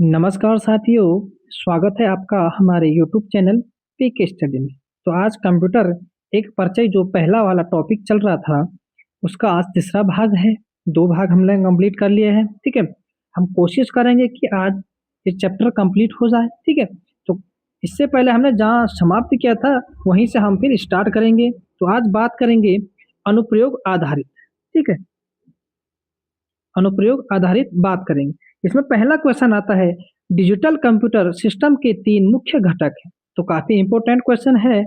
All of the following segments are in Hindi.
नमस्कार साथियों, स्वागत है आपका हमारे YouTube चैनल पीके स्टडी में। तो आज कंप्यूटर एक परिचय जो पहला वाला टॉपिक चल रहा था, उसका आज तीसरा भाग है। 2 भाग हमने कंप्लीट कर लिए हैं, ठीक है। हम कोशिश करेंगे कि आज ये चैप्टर कंप्लीट हो जाए, ठीक है। तो इससे पहले हमने जहाँ समाप्त किया था वहीं से हम फिर स्टार्ट करेंगे। तो आज बात करेंगे अनुप्रयोग आधारित, ठीक है। अनुप्रयोग आधारित बात करेंगे। इसमें पहला क्वेश्चन आता है, डिजिटल कंप्यूटर सिस्टम के 3 मुख्य घटक हैं। तो काफी इंपॉर्टेंट क्वेश्चन है,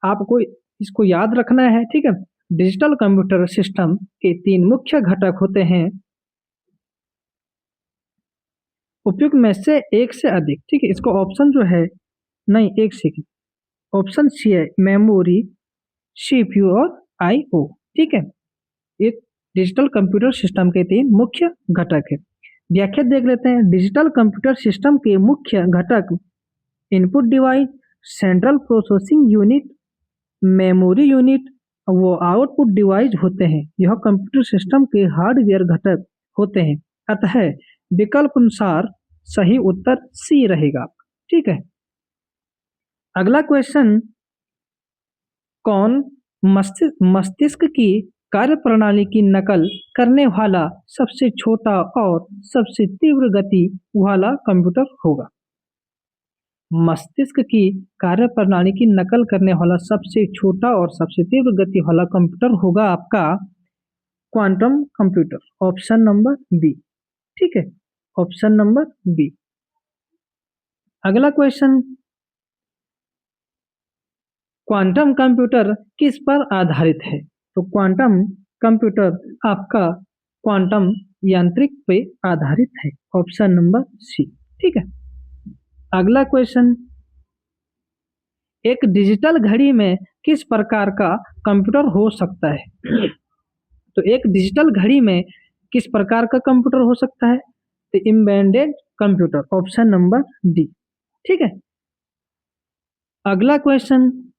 आपको इसको याद रखना है, ठीक है। डिजिटल कंप्यूटर सिस्टम के 3 मुख्य घटक होते हैं, उपयुक्त में से एक से अधिक, ठीक है। इसको ऑप्शन जो है, नहीं एक सेकंड, ऑप्शन सी है मेमोरी, सीपीयू और आईओ, ठीक है। एक डिजिटल कंप्यूटर सिस्टम के 3 मुख्य घटक है। व्याख्या देख लेते हैं। डिजिटल कंप्यूटर सिस्टम के मुख्य घटक input device, central processing unit, memory unit वो आउटपुट डिवाइस होते हैं। यह कंप्यूटर सिस्टम के हार्डवेयर घटक होते हैं। अतः विकल्प अनुसार सही उत्तर सी रहेगा, ठीक है। अगला क्वेश्चन, कौन मस्तिष्क की कार्यप्रणाली की नकल करने वाला सबसे छोटा और सबसे तीव्र गति वाला कंप्यूटर होगा? मस्तिष्क की कार्यप्रणाली की नकल करने वाला सबसे छोटा और सबसे तीव्र गति वाला कंप्यूटर होगा आपका quantum computer, option number B, ठीक है। Option number B. अगला क्वेश्चन, क्वांटम कंप्यूटर किस पर आधारित है? तो क्वांटम कंप्यूटर आपका क्वांटम यांत्रिक पे आधारित है, ऑप्शन नंबर सी, ठीक है। अगला क्वेश्चन, एक डिजिटल घड़ी में किस प्रकार का कंप्यूटर हो सकता है? तो एक डिजिटल घड़ी में किस प्रकार का कंप्यूटर हो सकता है? तो embedded computer, option number D, ठीक है। अगला क्वेश्चन,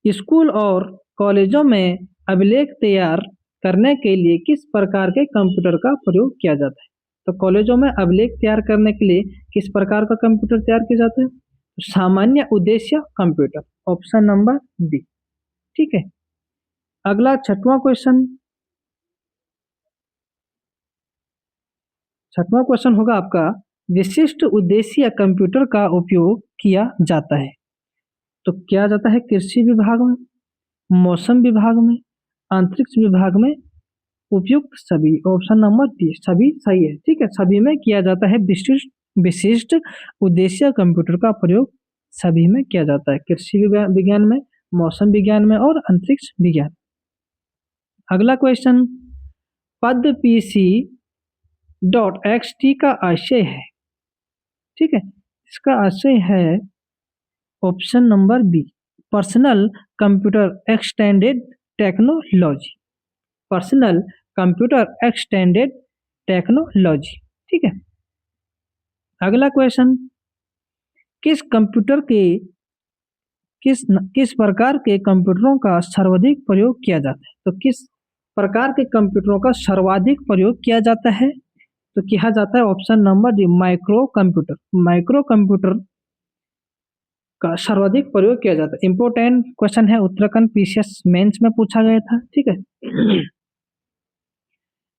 स्कूल और कॉलेजों में अभिलेख तैयार करने के लिए किस प्रकार के कंप्यूटर का प्रयोग किया जाता है? तो कॉलेजों में अभिलेख तैयार करने के लिए किस प्रकार का कंप्यूटर तैयार किया जाता है? सामान्य उद्देश्य कंप्यूटर, ऑप्शन नंबर बी, ठीक है। अगला छठवां क्वेश्चन होगा आपका, विशिष्ट उद्देश्य कंप्यूटर का उपयोग किया जाता है। तो किया जाता है कृषि विभाग में, मौसम विभाग में, अंतरिक्ष विभाग में, उपयुक्त सभी, ऑप्शन नंबर डी, सभी सही है, ठीक है। सभी में किया जाता है। विशिष्ट विशिष्ट उद्देश्य कंप्यूटर का प्रयोग सभी में किया जाता है, कृषि विज्ञान में, मौसम विज्ञान में और अंतरिक्ष विज्ञान। अगला क्वेश्चन, पद पीसी डॉट एक्सटी का आशय है, ठीक है। इसका आशय है option number B, personal computer extended technology, personal computer extended technology, ठीक है। अगला क्वेश्चन, किस कंप्यूटर के किस प्रकार के कंप्यूटरों का सर्वाधिक प्रयोग किया जाता है? तो किस प्रकार के कंप्यूटरों का सर्वाधिक प्रयोग किया जाता है? तो किया जाता है option number D, micro computer, micro computer का सर्वाधिक प्रयोग किया जाता है। इंपोर्टेंट क्वेश्चन है, उत्तराखंड पीसीएस मेंस में पूछा गया था, ठीक है।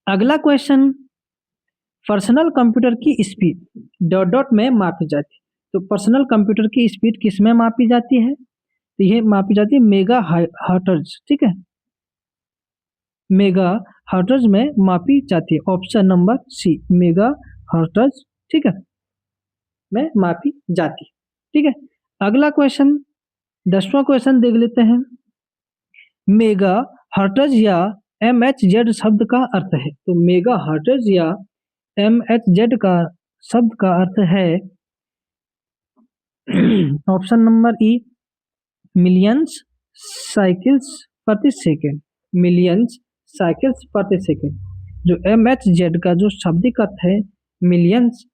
अगला क्वेश्चन, पर्सनल कंप्यूटर की स्पीड डॉट डॉट में मापी जाती है। तो पर्सनल कंप्यूटर की स्पीड किस में मापी जाती है? तो यह मापी जाती है मेगा हर्ट्ज, ठीक है। मेगा हर्ट्ज में मापी जाती है, option number C, megahertz, ठीक है, में मापी जाती है, ठीक है। अगला क्वेश्चन, 10वां क्वेश्चन देख लेते हैं। मेगा हर्ट्ज या एमएचजेड शब्द का अर्थ है? तो मेगा हर्ट्ज या एमएचजेड का शब्द का अर्थ है ऑप्शन नंबर ई, मिलियंस साइकिल्स प्रति सेकेंड, मिलियंस साइकिल्स प्रति सेकेंड। जो एमएचजेड का जो शाब्दिक अर्थ है मिलियंस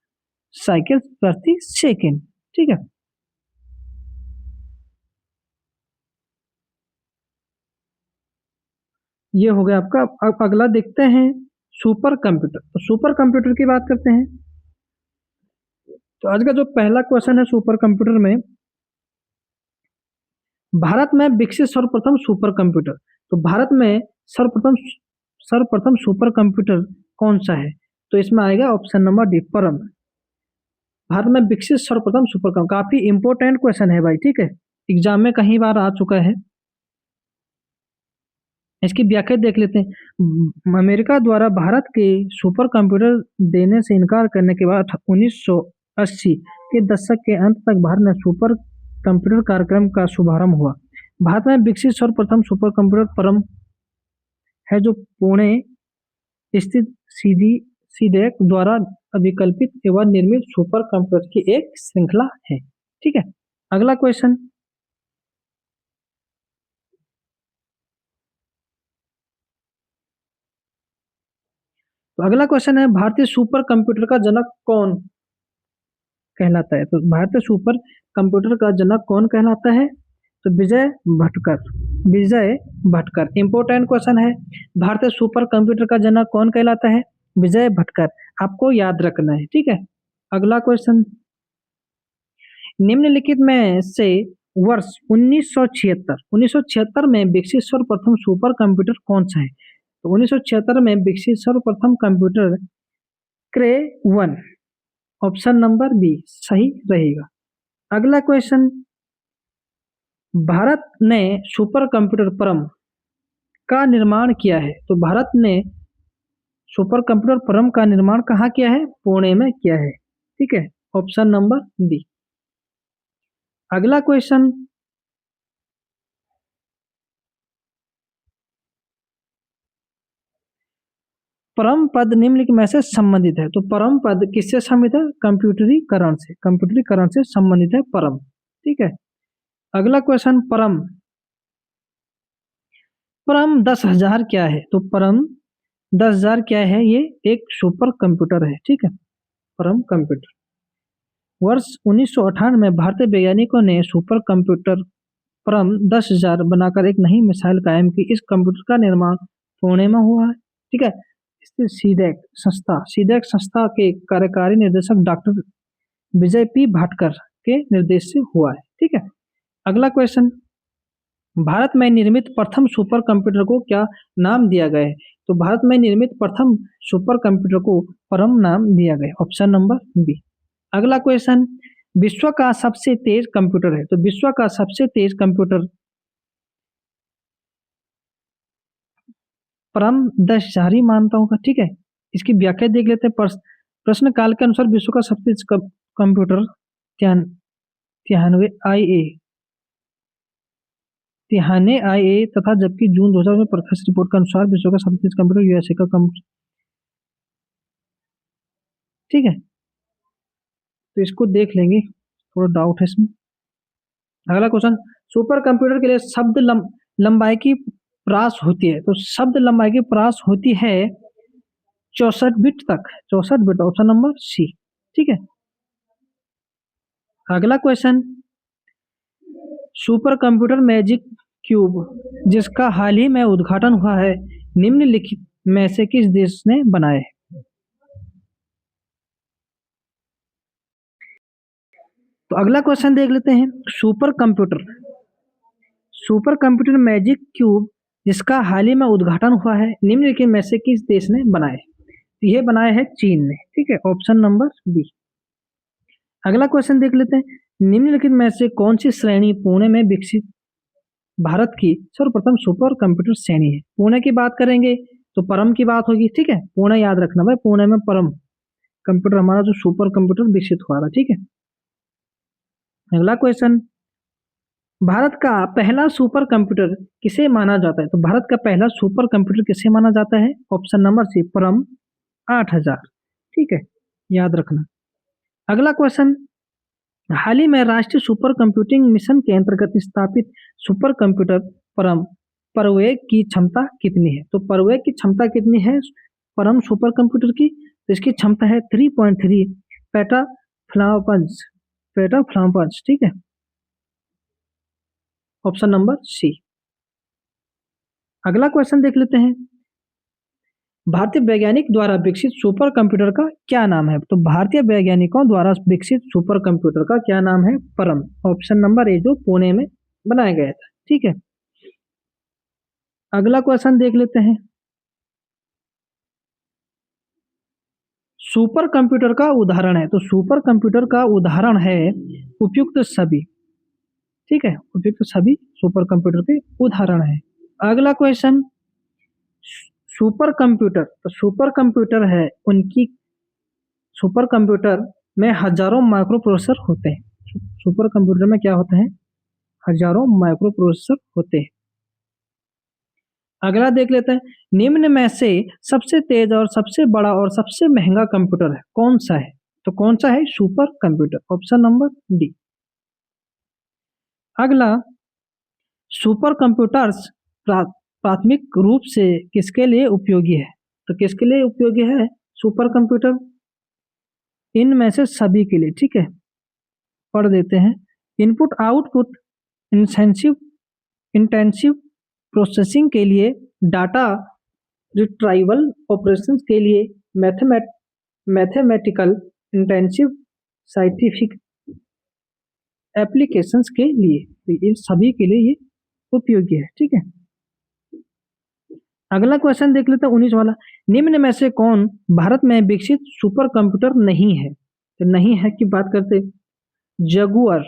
साइकिल्स प्रति सेकेंड, ठीक है। ये हो गया आपका। अब अगला देखते हैं सुपर कंप्यूटर। तो सुपर कंप्यूटर की बात करते हैं। तो आज का जो पहला क्वेश्चन है सुपर कंप्यूटर में, भारत में विकसित सर्वप्रथम सुपर कंप्यूटर। तो भारत में सर्वप्रथम सर्वप्रथम सुपर कंप्यूटर कौन सा है? तो इसमें आएगा ऑप्शन नंबर डी, परम। भारत में विकसित सर्वप्रथम सुपर कंप्यूटर, काफी इंपॉर्टेंट क्वेश्चन है भाई, ठीक है, एग्जाम में कई बार आ चुका है। इसकी व्याख्या देख लेते हैं। अमेरिका द्वारा भारत के सुपर कंप्यूटर देने से इनकार करने के बाद 1980 के दशक के अंत तक भारत में सुपर कंप्यूटर कार्यक्रम का शुभारंभ हुआ। भारत में विकसित सर्वप्रथम सुपर कंप्यूटर परम है, जो पुणे स्थित सीडैक द्वारा अभिकल्पित एवं निर्मित सुपर कंप्यूटर की एक श्रृंखला है। ठीक है, अगला क्वेश्चन। तो अगला क्वेश्चन है, भारतीय सुपर कंप्यूटर का जनक कौन कहलाता है? तो भारतीय सुपर कंप्यूटर का जनक कौन कहलाता है? तो विजय भटकर। विजय भटकर इंपॉर्टेंट क्वेश्चन है। भारतीय सुपर कंप्यूटर का जनक कौन कहलाता है? विजय भटकर, आपको याद रखना है। ठीक है, अगला क्वेश्चन। निम्नलिखित में से वर्ष 1976 में विकसित सर्वप्रथम सुपर कंप्यूटर कौन सा है? तो 1976 में विकसित सर्वप्रथम कंप्यूटर क्रे 1, ऑप्शन नंबर बी सही रहेगा। अगला क्वेश्चन, भारत ने सुपर कंप्यूटर परम का निर्माण किया है। तो भारत ने सुपर कंप्यूटर परम का निर्माण कहाँ किया है? पुणे में किया है। ठीक है, ऑप्शन नंबर डी। अगला क्वेश्चन, परम पद निम्नलिखित में से संबंधित है। तो परम पद किससे संबंधित है? कंप्यूटरीकरण से। कंप्यूटरीकरण से संबंधित है परम। ठीक है, अगला क्वेश्चन, परम परम 10,000 क्या है? तो परम 10,000 क्या है? ये एक सुपर कंप्यूटर है। ठीक है, परम कंप्यूटर। वर्ष 1998 में भारतीय वैज्ञानिकों ने सुपर कंप्यूटर परम 10,000 बनाकर एक नई मिसाइल कायम की। इस कंप्यूटर का निर्माण पुणे में हुआ है। ठीक है, सीडैक संस्था के कार्यकारी निर्देशक डॉक्टर विजय पी भाटकर के निर्देश से हुआ है। ठीक है, अगला क्वेश्चन, भारत में निर्मित प्रथम सुपर कंप्यूटर को क्या नाम दिया गया है? तो भारत में निर्मित प्रथम सुपर कंप्यूटर को परम नाम दिया गया, ऑप्शन नंबर बी। अगला क्वेश्चन, विश्व का सबसे तेज कंप्यूटर है। तो विश्व का सबसे तेज कंप्यूटर परम 10,000 ही मानता हूँ। ठीक है, इसकी व्याख्या देख लेते हैं। प्रश्न काल के अनुसार विश्व का सबसे तेज कंप्यूटर तिहाने आईए तथा, जबकि जून 2000 में प्रकाशित रिपोर्ट के अनुसार विश्व का सबसे तेज कंप्यूटर यूएसए का कंप्यूटर। ठीक है, तो इसको देख लेंगे, थोड़ा डाउट है इसमें। अगला क्वेश्चन, सुपर कंप्यूटर के लिए शब्द लंबाई की प्रास होती है। तो शब्द लंबाई की प्रास होती है 64 बिट तक, 64 बिट, ऑप्शन नंबर सी। ठीक है, अगला question, super computer magic cube जिसका हाल ही में उद्घाटन हुआ है, निम्नलिखित में से किस देश ने बनाया है? तो अगला क्वेश्चन देख लेते हैं। सुपर कंप्यूटर मैजिक क्यूब जिसका हाल ही में उद्घाटन हुआ है, निम्नलिखित में से किस देश ने बनाया? यह बनाया है चीन ने। ठीक है, ऑप्शन नंबर बी। अगला क्वेश्चन देख लेते हैं, निम्नलिखित में से कौन सी श्रेणी पुणे में विकसित भारत की सर्वप्रथम सुपर कंप्यूटर श्रेणी है? पुणे की बात करेंगे तो परम की बात होगी। ठीक है, पुणे याद रखना भाई, पुणे में परम कंप्यूटर हमारा जो सुपर कंप्यूटर विकसित हुआ था। ठीक है, अगला क्वेश्चन, भारत का पहला सुपर कंप्यूटर किसे माना जाता है? तो भारत का पहला सुपर कंप्यूटर किसे माना जाता है? ऑप्शन नंबर सी, परम 8000। ठीक है, याद रखना। अगला क्वेश्चन, हाल ही में राष्ट्रीय सुपर कंप्यूटिंग मिशन के अंतर्गत स्थापित सुपर कंप्यूटर परम परवेग की क्षमता कितनी है? तो परवेग की क्षमता कितनी है परम सुपर कंप्यूटर की? तो इसकी क्षमता है 3.3 पेटाफ्लॉपन्स। ठीक है, ऑप्शन नंबर सी। अगला क्वेश्चन देख लेते हैं, भारतीय वैज्ञानिक द्वारा विकसित सुपर कंप्यूटर का क्या नाम है? तो भारतीय वैज्ञानिकों द्वारा विकसित सुपर कंप्यूटर का क्या नाम है? परम। ऑप्शन नंबर ए, जो पुणे में बनाया गया था। ठीक है, अगला क्वेश्चन देख लेते हैं। सुपर कंप्यूटर का उदाहरण है, तो सुपर कंप्यूटर का उदाहरण है उपयुक्त सभी। ठीक है, उपयुक्त सभी सुपर कंप्यूटर के उदाहरण है। अगला क्वेश्चन, सुपर कंप्यूटर, तो सुपर कंप्यूटर है उनकी, सुपर कंप्यूटर में हजारों माइक्रो प्रोसेसर होते हैं। सुपर कंप्यूटर में क्या होते हैं? हजारों माइक्रो प्रोसेसर होते हैं। अगला देख लेते हैं, निम्न में से सबसे तेज और सबसे बड़ा और सबसे महंगा कंप्यूटर है कौन सा है? तो कौन सा है? Super computer. Option number D. अगला, सुपर कंप्यूटर्स प्राथमिक रूप से किसके लिए उपयोगी है? तो किसके लिए उपयोगी है सुपर कंप्यूटर? इनमें से सभी के लिए। ठीक है, पढ़ देते हैं। Input output intensive intensive processing के लिए, डाटा रिट्राइवल ऑपरेशंस के लिए, मैथमेटिकल इंटेंसिव साइंटिफिक एप्लीकेशंस के लिए, तो इन सभी के लिए ये उपयोगी है। ठीक है, अगला क्वेश्चन देख लेते हैं 19 वाला। निम्न में से कौन भारत में विकसित सुपर कंप्यूटर नहीं है? तो नहीं है की बात करते, जगुआर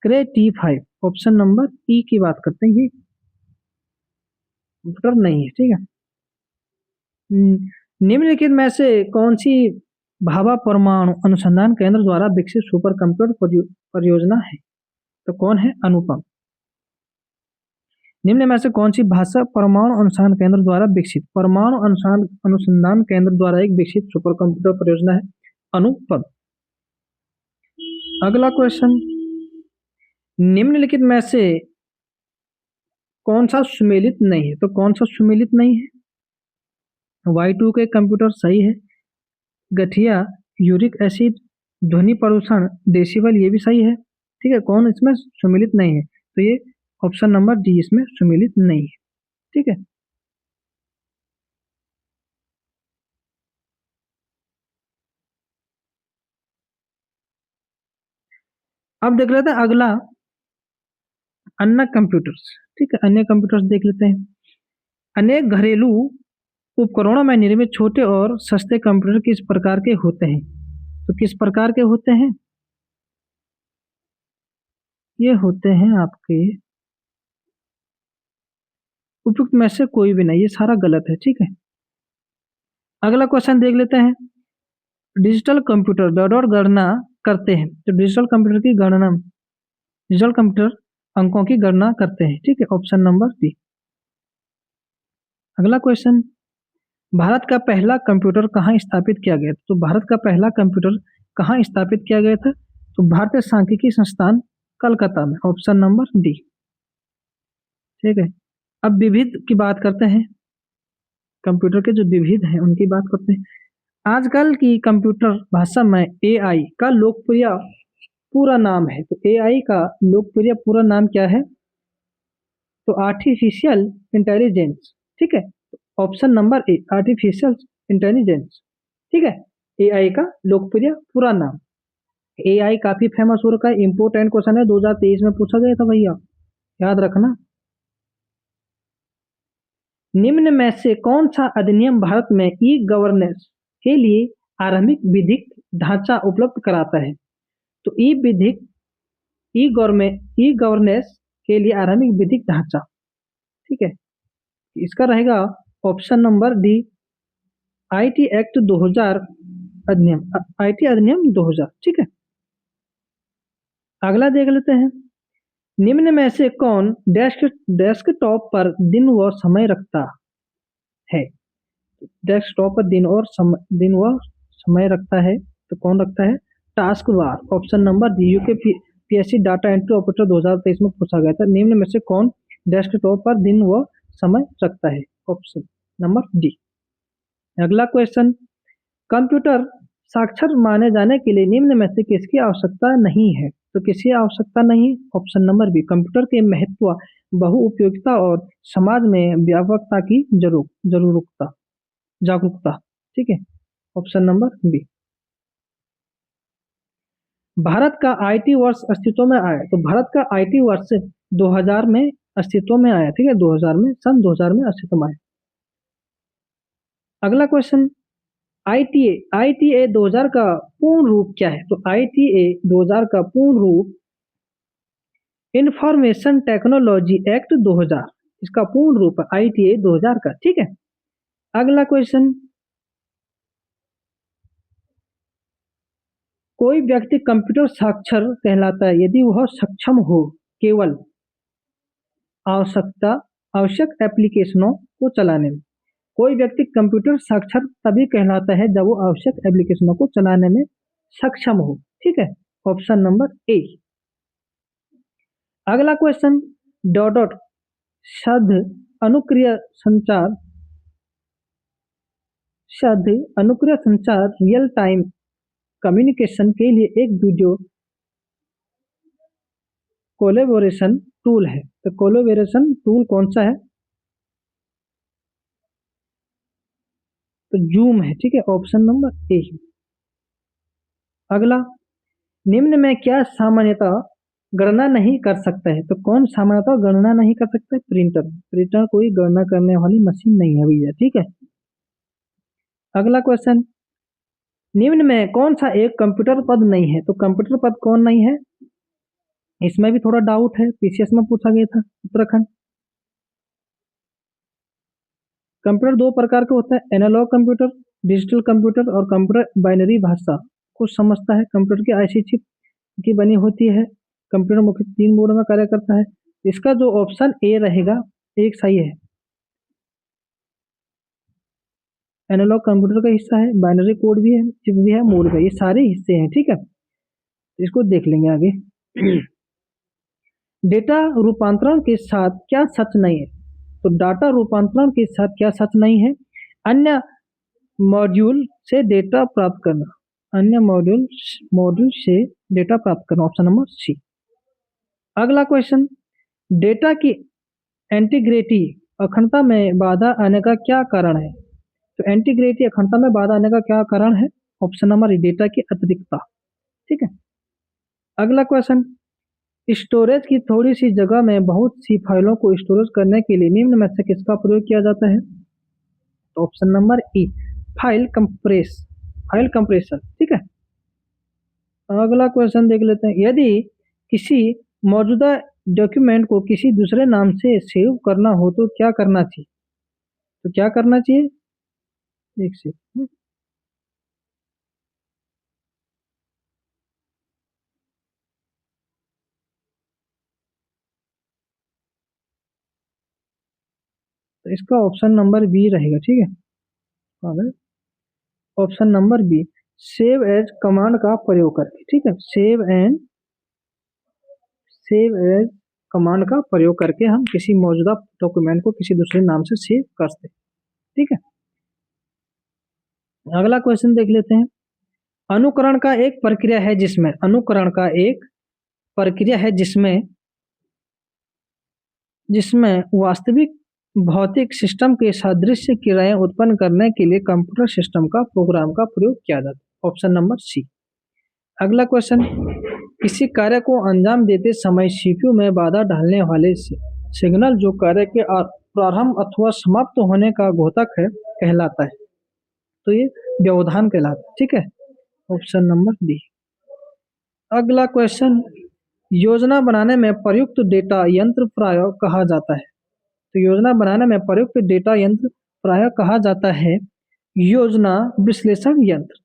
क्रे T5, ऑप्शन नंबर ई की बात करते हैं, ये कंप्यूटर नहीं है। ठीक है, निम्नलिखित में से कौन सी भाभा परमाणु अनुसंधान केंद्र द्वारा विकसित सुपर कंप्यूटर परियोजना है? तो कौन है? अनुपम। निम्न में से कौन सी भाषा परमाणु अनुसंधान केंद्र द्वारा विकसित, परमाणु अनुसंधान केंद्र द्वारा एक विकसित सुपर कंप्यूटर परियोजना है? अनुपम। अगला क्वेश्चन, निम्नलिखित में से कौन सा सुमेलित नहीं है? तो कौन सा सुमेलित नहीं है? Y2 के कंप्यूटर सही है। गठिया, यूरिक एसिड, ध्वनि प्रदूषण, डेसिबल, ये भी सही है। ठीक है, कौन इसमें सुमेलित नहीं है? तो ये ऑप्शन नंबर डी इसमें सुमेलित नहीं है। ठीक है, अब देख लेते हैं अगला, अन्य कंप्यूटर्स। ठीक है, अन्य कंप्यूटर्स देख लेते हैं। अनेक घरेलू उपकरणों में निर्मित छोटे और सस्ते कंप्यूटर किस प्रकार के होते हैं? तो किस प्रकार के होते हैं? ये होते हैं आपके उपयुक्त में से कोई भी नहीं, ये सारा गलत है। ठीक है, अगला क्वेश्चन देख लेते हैं। डिजिटल कंप्यूटर दौड़ गणना करते हैं, तो डिजिटल कंप्यूटर की गणना, डिजिटल कंप्यूटर अंकों की गणना करते हैं। ठीक है, ऑप्शन नंबर डी। अगला क्वेश्चन, भारत का पहला कंप्यूटर कहाँ स्थापित किया गया था? तो भारत का पहला कंप्यूटर कहाँ स्थापित किया गया था? तो भारतीय सांख्यिकी संस्थान कलकत्ता में, ऑप्शन नंबर डी। ठीक है, अब विविध की बात करते हैं, कंप्यूटर के जो विविध हैं उनकी बात करते हैं। आजकल की कंप्यूटर भाषा में एआई का लोकप्रिय पूरा नाम है, तो एआई का लोकप्रिय पूरा नाम क्या है? तो आर्टिफिशियल इंटेलिजेंस। ठीक है, ऑप्शन नंबर ए, आर्टिफिशियल इंटेलिजेंस। ठीक है, एआई का लोकप्रिय पूरा नाम। एआई काफी फेमस हो रखा है, इंपोर्टेंट क्वेश्चन है, 2023 में पूछा गया था भैया, याद रखना। निम्न में से कौन सा अधिनियम भारत में ई गवर्नेंस के लिए आरंभिक विधिक ढांचा उपलब्ध कराता है? तो ई गवर्नेंस के लिए आरंभिक विधिक ढांचा। ठीक है, इसका रहेगा option number D, IT act 2000 अधिनियम, आईटी अधिनियम 2000। ठीक है, अगला देख लेते हैं। निम्न में से कौन डेस्कटॉप पर दिन व समय रखता है? डेस्कटॉप पर दिन व समय रखता है, तो कौन रखता है? Task bar, option number D. UK PSC data entry operator 2023 में पूछा गया था, निम्न में से कौन डेस्कटॉप पर दिन व समय रखता है? Option number D. अगला क्वेश्चन, कंप्यूटर साक्षर माने जाने के लिए निम्न में से किसकी आवश्यकता नहीं है? तो किसकी आवश्यकता नहीं? ऑप्शन नंबर बी, कंप्यूटर के महत्व, बहुउपयोगिता और समाज में व्यापकता की जरूरता जागरूकता। ठीक है, ऑप्शन नंबर बी। भारत का आईटी वर्ष अस्तित्व में आया, तो भारत का आईटी वर्ष 2000 में अस्तित्व में आया। ठीक है, 2000 में, सन 2000 में अस्तित्व में आया। अगला क्वेश्चन, आईटीए, आईटीए 2000 का पूर्ण रूप क्या है? तो आईटीए 2000 का पूर्ण रूप इंफॉर्मेशन टेक्नोलॉजी एक्ट 2000, इसका पूर्ण रूप है आईटीए 2000 का। ठीक है, अगला क्वेश्चन, कोई व्यक्ति कंप्यूटर साक्षर कहलाता है यदि वह सक्षम हो केवल आवश्यक एप्लीकेशनों को चलाने में। कोई व्यक्ति कंप्यूटर साक्षर तभी कहलाता है जब वो आवश्यक एप्लीकेशनों को चलाने में सक्षम हो। ठीक है, ऑप्शन नंबर ए। अगला क्वेश्चन, डॉट शब्द अनुक्रिय संचार रियल टाइम कम्युनिकेशन के लिए एक वीडियो कोलैबोरेशन टूल है। तो कोलैबोरेशन टूल कौन सा है? तो जूम है। ठीक है, ऑप्शन नंबर ए। अगला, निम्न में क्या सामान्यतः गणना नहीं कर सकता है? तो कौन सामान्यतः गणना नहीं कर सकता है? प्रिंटर। प्रिंटर कोई गणना करने वाली मशीन नहीं है भैया। ठीक है, अगला क्वेश्चन, निम्न में कौन सा एक कंप्यूटर पद नहीं है? तो कंप्यूटर पद कौन नहीं है? इसमें भी थोड़ा डाउट है, पीसीएस में पूछा गया था उत्तराखंड। कंप्यूटर दो प्रकार का होता है, एनालॉग कंप्यूटर, डिजिटल कंप्यूटर, और कंप्यूटर बाइनरी भाषा को समझता है। कंप्यूटर की आईसी चिप की बनी होती है। कंप्यूटर मुख्य 3 मोड में कार्य करता है। इसका जो ऑप्शन ए रहेगा एक सही है। एनालॉग कंप्यूटर का हिस्सा है, बाइनरी कोड भी है, चिप भी है, मोड भी है, ये सारे हिस्से हैं। ठीक है, इसको देख लेंगे आगे। डेटा रूपांतरण के साथ क्या सच नहीं है? तो डाटा रूपांतरण के साथ क्या सच नहीं है? अन्य मॉड्यूल से डेटा प्राप्त करना, अन्य मॉड्यूल से डेटा प्राप्त करना, ऑप्शन नंबर सी। अगला क्वेश्चन, डेटा की इंटीग्रिटी अखंडता में बाधा आने का क्या कारण है? तो इंटीग्रिटी अखंडता में बाधा आने का क्या कारण है? ऑप्शन नंबर ए, डेटा की अतिरिक्तता। ठीक है, अगला क्वेश्चन, स्टोरेज की थोड़ी सी जगह में बहुत सी फाइलों को स्टोरेज करने के लिए निम्न में से किसका प्रयोग किया जाता है? तो ऑप्शन नंबर ई, फाइल कंप्रेशन। ठीक है, अगला क्वेश्चन देख लेते हैं, यदि किसी मौजूदा डॉक्यूमेंट को किसी दूसरे नाम से सेव करना हो तो क्या करना चाहिए? तो क्या करना चाहिए? एक सेकंड, तो इसका ऑप्शन नंबर बी रहेगा। ठीक है, option number B, save as command का प्रयोग करके। ठीक है, सेव एज कमांड का प्रयोग करके हम किसी मौजूदा डॉक्यूमेंट को किसी दूसरे नाम से सेव कर सकते। ठीक है, अगला क्वेश्चन देख लेते हैं, अनुकरण का एक प्रक्रिया है जिसमें वास्तविक भौतिक सिस्टम के सादृश्य क्रियाएं उत्पन्न करने के लिए कंप्यूटर सिस्टम का प्रोग्राम का प्रयोग किया जाता है। Option number C. अगला क्वेश्चन, किसी कार्य को अंजाम देते समय सीपीयू में बाधा डालने वाले सिग्नल जो कार्य के प्रारंभ अथवा समाप्त होने का घोषक है कहलाता है? तो ये व्यवधान कहलाता है। ठीक है, ऑप्शन नंबर डी। अगला क्वेश्चन, योजना बनाने में प्रयुक्त डेटा यंत्र प्राय कहा जाता है? तो योजना बनाने में प्रयुक्त डेटा यंत्र प्राय कहा जाता है योजना विश्लेषण यंत्र।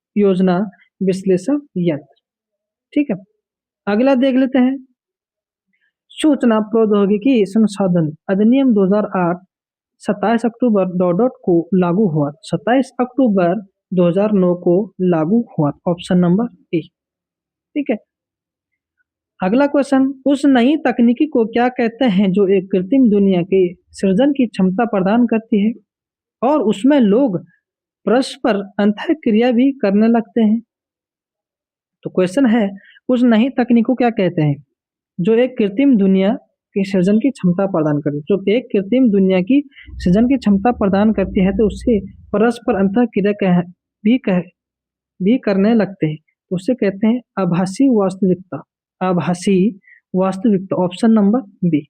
ठीक है, अगला देख लेते हैं, सूचना प्रौद्योगिकी संसाधन अधिनियम 2008 27 अक्टूबर को लागू हुआ, 27 अक्टूबर 2009 को लागू हुआ, ऑप्शन नंबर ए। ठीक है, अगला क्वेश्चन, उस नई तकनीकी को क्या कहते हैं जो एक कृत्रिम दुनिया के सृजन की क्षमता प्रदान करती है और उसमें लोग परस्पर अंतःक्रिया भी करने लगते हैं? तो क्वेश्चन है, उस नई तकनीक को क्या कहते हैं जो एक कृत्रिम दुनिया की सृजन की क्षमता प्रदान करती है। जो एक कृत्रिम दुनिया की सृजन की क्षमता प्रदान करती है तो उससे परस्पर अंतःक्रिया भी करने लगते हैं, तो उसे कहते हैं आभासी वास्तविकता। आभासी वास्तविकता, ऑप्शन नंबर बी।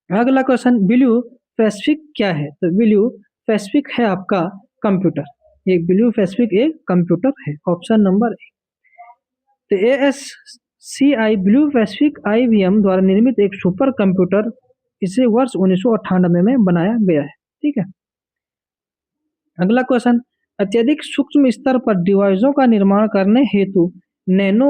अगला क्वेश्चन, ब्लू पैसिफिक क्या है? तो ब्लू पैसिफिक है आपका कंप्यूटर। एक ब्लू पैसिफिक एक कंप्यूटर है, ऑप्शन नंबर ए। तो ASCI ब्लू पैसिफिक IBM द्वारा निर्मित एक सुपर कंप्यूटर, इसे वर्ष 1998 में बनाया गया है। ठीक है। अगला क्वेश्चन, अत्यधिक सूक्ष्म स्तर पर डिवाइसों का निर्माण करने हेतु नैनो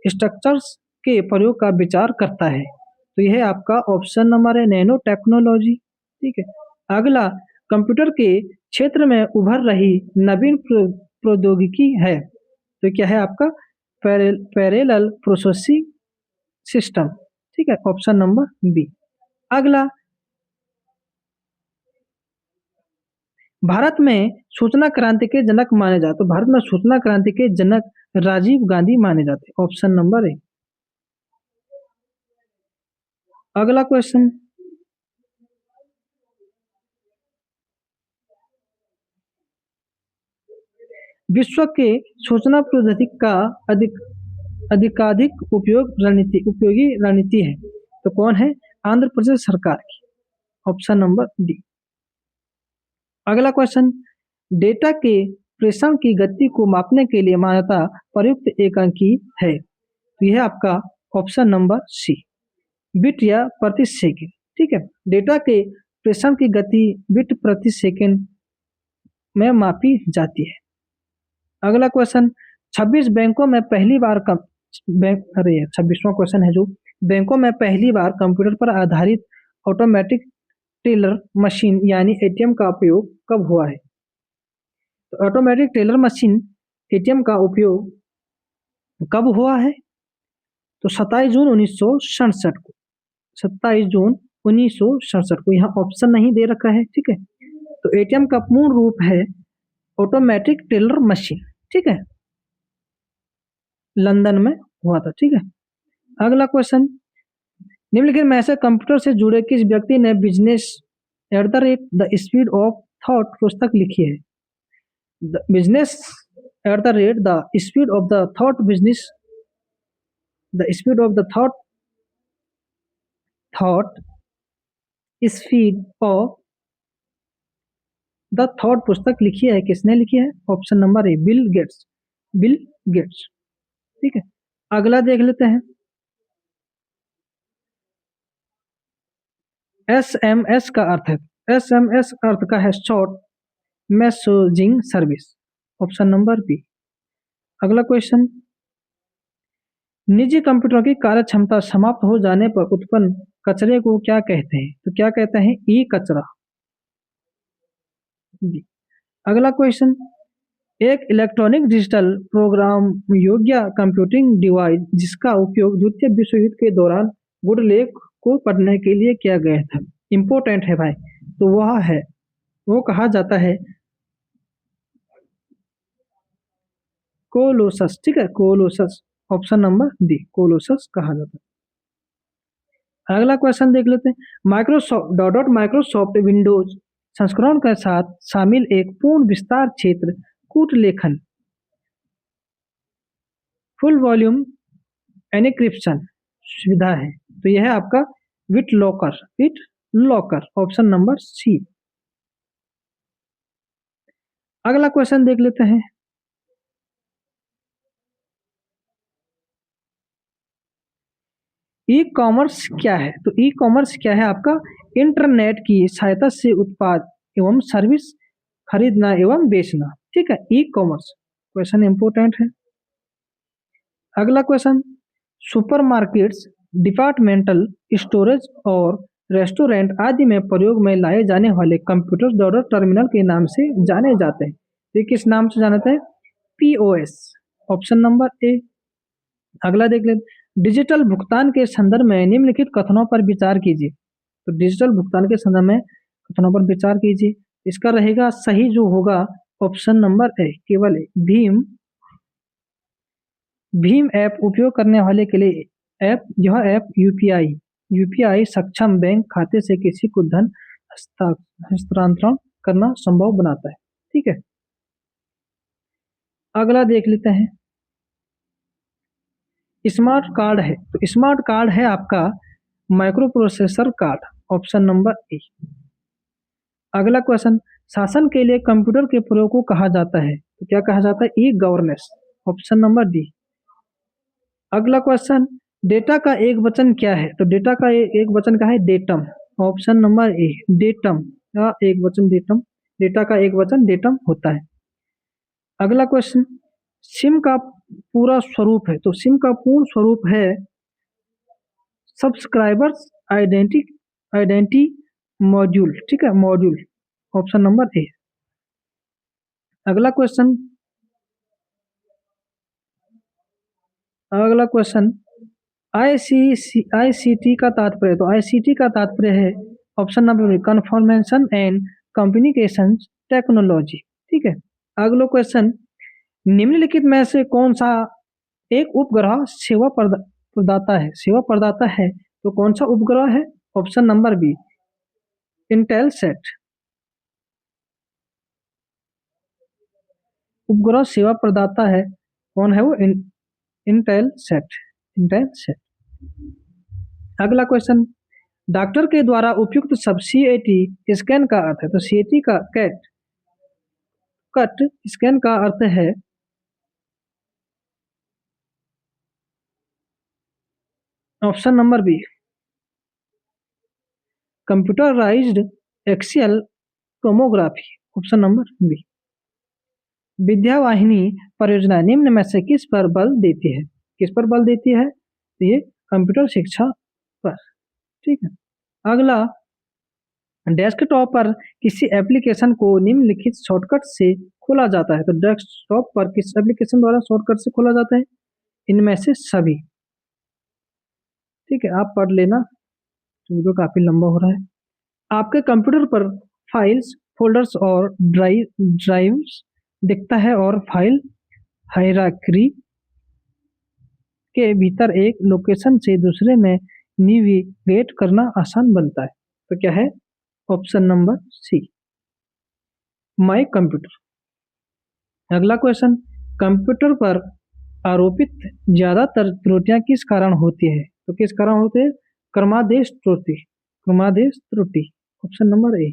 स्ट्रक्चर्स के प्रयोग का विचार करता है, तो यह आपका ऑप्शन नंबर है नैनो टेक्नोलॉजी। ठीक है। अगला, कंप्यूटर के क्षेत्र में उभर रही नवीन प्रौद्योगिकी है, तो क्या है आपका पैरेलल प्रोसेसिंग सिस्टम। ठीक है, ऑप्शन नंबर बी। अगला, भारत में सूचना क्रांति के जनक माने जाते, तो भारत में सूचना क्रांति के जनक राजीव गांधी माने जाते, ऑप्शन नंबर ए। अगला क्वेश्चन, विश्व के सूचना प्रौद्योगिकी का अधिकाधिक उपयोगी रणनीति है, तो कौन है? आंध्र प्रदेश सरकार की, ऑप्शन नंबर डी। अगला क्वेश्चन, डेटा के प्रेषण की गति को मापने के लिए मान्यता प्रयुक्त एकांकी है, तो यह आपका ऑप्शन नंबर सी, बिट या प्रति सेकंड। ठीक है। डेटा के प्रेषण की गति बिट प्रति सेकंड में मापी जाती है। अगला क्वेश्चन, 26 बैंकों में पहली बार 26वां क्वेश्चन है जो, बैंकों में पहली बार कंप्यूटर पर आधारित ऑटोमेटिक टेलर मशीन यानी ATM का उपयोग कब हुआ है? तो ऑटोमेटिक टेलर मशीन ATM का उपयोग कब हुआ है? तो 27 जून 1967 को, 27 जून 1967 को। यहाँ ऑप्शन नहीं दे रखा है। ठीक है। तो ATM का पूर्ण रूप है ऑटोमेटिक टेलर मशीन। ठीक है, लंदन में हुआ था। ठीक है। अगला क्वेश्चन, निम्नलिखित में से कंप्यूटर से जुड़े किस व्यक्ति ने business at the speed of thought पुस्तक लिखी है? Business at the speed of the thought, business the speed of the thought speed of the thought पुस्तक लिखी है, किसने लिखी है? ऑप्शन नंबर ए, बिल गेट्स। Bill Gates. ठीक है। अगला देख लेते हैं, SMS का अर्थ है, SMS अर्थ का है short messaging service, option number B. अगला क्वेश्चन, निजी कंप्यूटरों की कार्य क्षमता समाप्त हो जाने पर उत्पन्न कचरे को क्या कहते हैं? तो क्या कहते हैं? ई कचरा। अगला क्वेश्चन, एक इलेक्ट्रॉनिक डिजिटल प्रोग्राम योग्य कंप्यूटिंग डिवाइस जिसका उपयोग द्वितीय विश्व युद्ध के दौरान गुड लेख को पढ़ने के लिए किया गया था, इंपोर्टेंट है भाई, तो वह है, वो कहा जाता है कोलोसस। ठीक है, Colossus, option number D, Colossus कहा जाता है। अगला क्वेश्चन देख लेते हैं, माइक्रोसॉफ्ट विंडोज संस्करण के साथ शामिल एक पूर्ण विस्तार क्षेत्र कूट लेखन फुल वॉल्यूम एन्क्रिप्शन सुविधा है, तो यह है आपका BitLocker, ऑप्शन नंबर सी। अगला क्वेश्चन देख लेते हैं, ई कॉमर्स क्या है? तो ई कॉमर्स क्या है आपका? इंटरनेट की सहायता से उत्पाद एवं सर्विस खरीदना एवं बेचना। ठीक है, ई कॉमर्स क्वेश्चन इंपोर्टेंट है। अगला क्वेश्चन, सुपरमार्केट्स, डिपार्टमेंटल स्टोरेज और रेस्टोरेंट आदि में प्रयोग में लाए जाने वाले कंप्यूटर ऑर्डर टर्मिनल के नाम से जाने जाते हैं, ये किस नाम से जाने जाते हैं? POS, ऑप्शन नंबर ए। अगला देख लेते, डिजिटल भुगतान के संदर्भ में निम्नलिखित कथनों पर विचार कीजिए। तो डिजिटल भुगतान के संदर्भ में कथनों पर विचार कीजिए, इसका रहेगा सही जो होगा ऑप्शन नंबर ए, केवल भीम ऐप उपयोग करने वाले के लिए यह ऐप यूपीआई सक्षम बैंक खाते से किसी को धन हस्तांतरण करना संभव बनाता है। ठीक है, अगला देख लेते हैं। स्मार्ट कार्ड है, तो स्मार्ट कार्ड है आपका micro processor card, option number ए। अगला क्वेश्चन, शासन के लिए कंप्यूटर के प्रयोग को कहा जाता है, तो क्या कहा जाता है? E governance, option number D. अगला क्वेश्चन, डेटा का एक वचन क्या है? तो डेटा का एक वचन क्या है? डेटम, ऑप्शन नंबर ए, डेटम का एक वचन डेटम। डेटा का एक वचन डेटम होता है। अगला क्वेश्चन, सिम का पूरा स्वरूप है, तो सिम का पूर्ण स्वरूप है सब्सक्राइबर्स आइडेंटिटी मॉड्यूल। ठीक है, मॉड्यूल, ऑप्शन नंबर ए। अगला क्वेश्चन, आईसीटी का तात्पर्य, तो आईसीटी का तात्पर्य है option number B, information and communication technology. ठीक है, अगला क्वेश्चन, निम्नलिखित में से कौन सा एक उपग्रह सेवा प्रदाता है, तो कौन सा उपग्रह है? Option number b, Intelsat. उपग्रह सेवा प्रदाता है, कौन है वो? इंटेलसेट। अगला क्वेश्चन, डॉक्टर के द्वारा उपयुक्त सब सीएटी स्कैन का अर्थ है, तो सीएटी का कट स्कैन का अर्थ है option number b, computerised axial tomography, option number b. Vidyavahini परियोजना निम्न में से किस पर बल देती है? किस पर बल देती है? तो ये कंप्यूटर शिक्षा पर। ठीक है, अगला, डेस्कटॉप पर किसी एप्लीकेशन को निम्नलिखित शॉर्टकट से खोला जाता है, तो डेस्कटॉप पर किस एप्लीकेशन द्वारा शॉर्टकट से खोला जाता है? इनमें से सभी। ठीक है, आप पढ़ लेना, वीडियो काफी लंबा हो रहा है। आपके कंप्यूटर पर फाइल्स, फोल्डर्स और ड्राइव्स दिखता है और फाइल हायरार्की के भीतर एक लोकेशन से दूसरे में नेविगेट करना आसान बनता है, तो क्या है? Option number C, my computer. अगला क्वेश्चन, कंप्यूटर पर आरोपित ज्यादातर त्रुटियां किस कारण होती है? तो किस कारण होते हैं? क्रमादेश त्रुटि, option number A.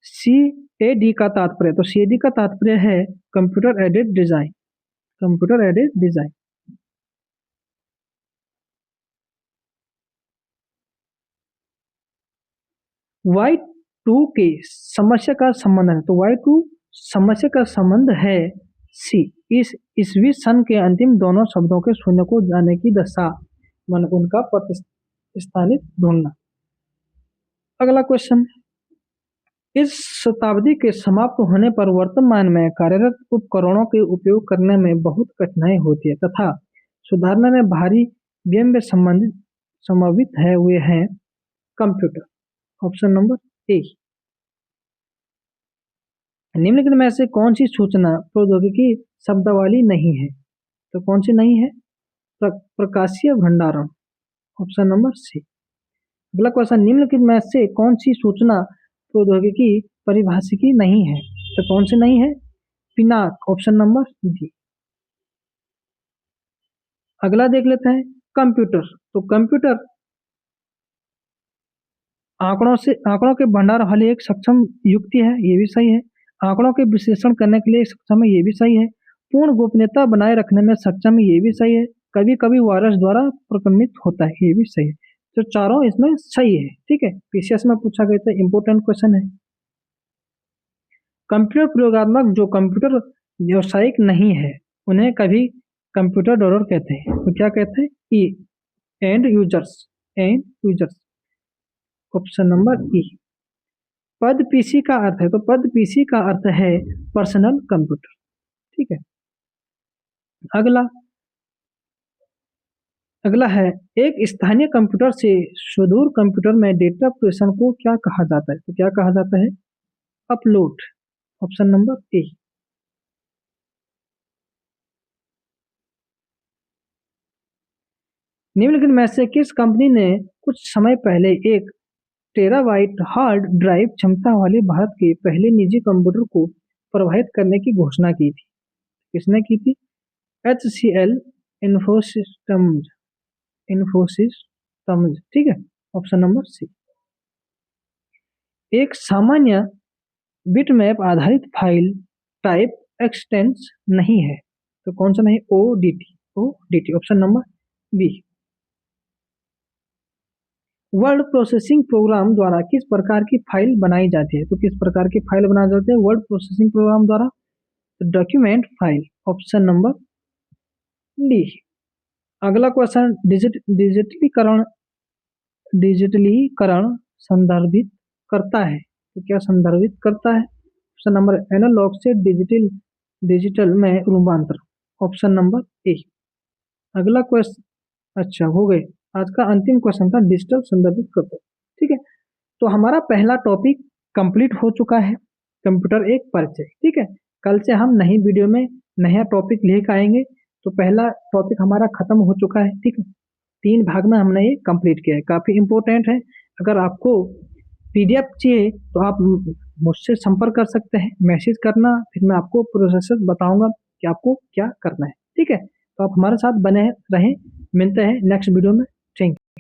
C A D का तात्पर्य, तो सी ए डी का तात्पर्य है computer aided design. Y two K समस्या का संबंध है, तो वाई टू समस्या का संबंध है सी, इस ईसवी सन के अंतिम दोनों शब्दों के शून्य को जाने की दशा, मन उनका प्रतिस्थानित ढूंढना। अगला क्वेश्चन, इस शताब्दी के समाप्त होने पर वर्तमान में कार्यरत उपकरणों के उपयोग करने में बहुत कठिनाई होती है तथा सुधारने में भारी व्यय संभावित है, हुए हैं कंप्यूटर, ऑप्शन नंबर ए। निम्नलिखित में से कौन सी सूचना प्रौद्योगिकी शब्दावली नहीं है? तो कौन सी नहीं है? प्रकाशीय भंडारण, ऑप्शन नंबर सी। अगला क्वेश्चन, निम्नलिखित में से कौन सी सूचना प्रौद्योगिकी परिभाषिकी नहीं है? तो कौन सी नहीं है? Pinaka, option number D. अगला देख लेते हैं, कंप्यूटर, तो कंप्यूटर आंकड़ों के भंडार वाली एक सक्षम युक्ति है, ये भी सही है। आंकड़ों के विश्लेषण करने के लिए सक्षम है, ये भी सही है। पूर्ण गोपनीयता बनाए रखने में सक्षम है, ये भी सही है। कभी कभी वायरस द्वारा प्रकम्पित होता है, ये भी सही है। तो चारों इसमें सही है। ठीक है, पीसीएस में पूछा गया था, इंपोर्टेंट क्वेश्चन है। कंप्यूटर प्रयोगात्मक जो कंप्यूटर व्यावसायिक नहीं है उन्हें कभी कंप्यूटर डेवलपर कहते हैं, तो क्या कहते हैं? E, end users, option number e. पद पीसी का अर्थ है, तो पद पीसी का अर्थ है पर्सनल कंप्यूटर। ठीक है, अगला है, एक स्थानीय कंप्यूटर से सुदूर कंप्यूटर में डेटा प्रेषण को क्या कहा जाता है? तो क्या कहा जाता है? अपलोड, ऑप्शन नंबर ए। निम्नलिखित में से किस कंपनी ने कुछ समय पहले 1 टेराबाइट हार्ड ड्राइव क्षमता वाले भारत के पहले निजी कंप्यूटर को प्रवाहित करने की घोषणा की थी? किसने की थी? HCL, इन्फोसिस्टम्स, इन्फोसिस्टम्स, ठीक है, ऑप्शन नंबर सी। एक सामान्य बिटमैप आधारित फाइल टाइप एक्सटेंस नहीं है, तो कौन सा नहीं? ODT, option number B. Word processing program द्वारा किस प्रकार की फाइल बनाई जाती है? तो किस प्रकार की फाइल बनाई जाती है वर्ड प्रोसेसिंग प्रोग्राम द्वारा? Document file, option number D. अगला क्वेश्चन, डिजिटलीकरण संदर्भित करता है, तो क्या संदर्भित करता है? ऑप्शन नंबर एनालॉग से डिजिटल में रूपांतर, ऑप्शन नंबर ए। अगला क्वेश्चन, अच्छा हो गए, आज का अंतिम क्वेश्चन था डिजिटल संदर्भित करता है, ठीक है। तो हमारा पहला टॉपिक कंप्लीट हो चुका है, कंप्यूटर एक परिचय, ठीक है। कल से हम नई वीडियो में नया टॉपिक लेकर आएंगे। तो पहला टॉपिक हमारा खत्म हो चुका है, ठीक है। 3 भाग में हमने ये कंप्लीट किया है, काफ़ी इंपॉर्टेंट है। अगर आपको पीडीएफ चाहिए तो आप मुझसे संपर्क कर सकते हैं, मैसेज करना, फिर मैं आपको प्रोसेस बताऊंगा कि आपको क्या करना है, ठीक है। तो आप हमारे साथ बने रहें, मिलते हैं नेक्स्ट वीडियो में।